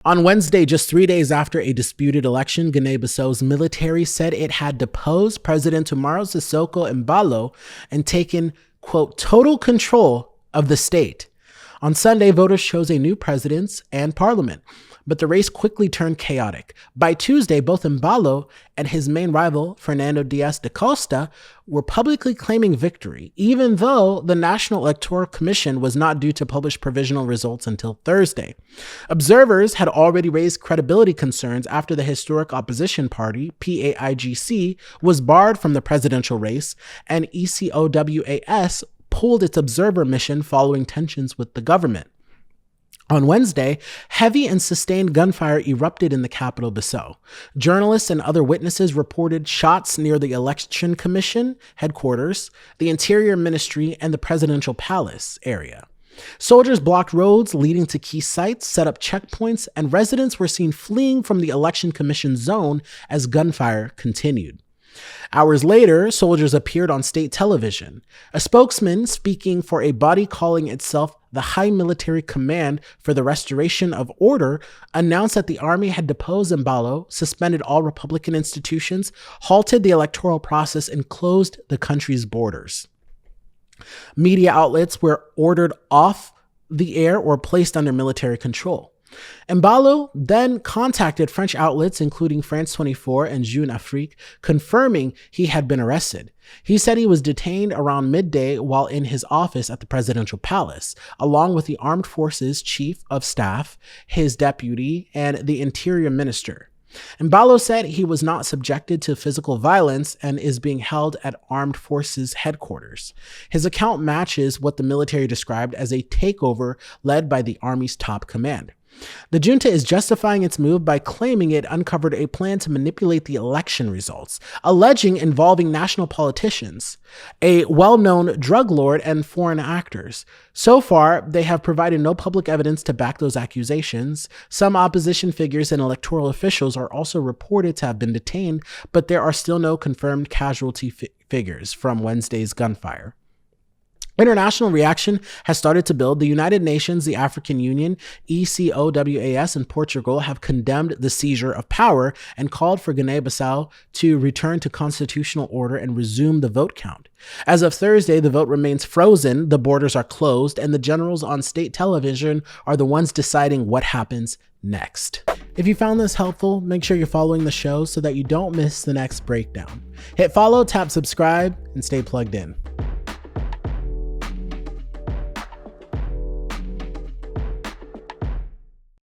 On Wednesday, just 3 days after a disputed election, Guinea-Bissau's military said it had deposed President Umaro Sissoco Embaló and taken, quote, total control of the state. On Sunday, voters chose a new president and parliament, but the race quickly turned chaotic. By Tuesday, both Embalo and his main rival, Fernando da Costa, were publicly claiming victory, even though the National Electoral Commission was not due to publish provisional results until Thursday. Observers had already raised credibility concerns after the historic opposition party, PAIGC, was barred from the presidential race, and ECOWAS pulled its observer mission following tensions with the government. On Wednesday, heavy and sustained gunfire erupted in the capital, Bissau. Journalists and other witnesses reported shots near the Election Commission headquarters, the Interior Ministry, and the Presidential Palace area. Soldiers blocked roads leading to key sites, set up checkpoints, and residents were seen fleeing from the Election Commission zone as gunfire continued. Hours later, soldiers appeared on state television. A spokesman speaking for a body calling itself the High Military Command for the Restoration of Order announced that the army had deposed Embalo, suspended all Republican institutions, halted the electoral process, and closed the country's borders. Media outlets were ordered off the air or placed under military control. Embalo then contacted French outlets, including France 24 and Jeune Afrique, confirming he had been arrested. He said he was detained around midday while in his office at the presidential palace, along with the Armed Forces Chief of Staff, his deputy, and the Interior Minister. Embalo said he was not subjected to physical violence and is being held at Armed Forces headquarters. His account matches what the military described as a takeover led by the army's top command. The junta is justifying its move by claiming it uncovered a plan to manipulate the election results, alleging involving national politicians, a well-known drug lord, and foreign actors. So far, they have provided no public evidence to back those accusations. Some opposition figures and electoral officials are also reported to have been detained, but there are still no confirmed casualty figures from Wednesday's gunfire. International reaction has started to build. The United Nations, the African Union, ECOWAS, and Portugal have condemned the seizure of power and called for Guinea-Bissau to return to constitutional order and resume the vote count. As of Thursday, the vote remains frozen, the borders are closed, and the generals on state television are the ones deciding what happens next. If you found this helpful, make sure you're following the show so that you don't miss the next breakdown. Hit follow, tap subscribe, and stay plugged in.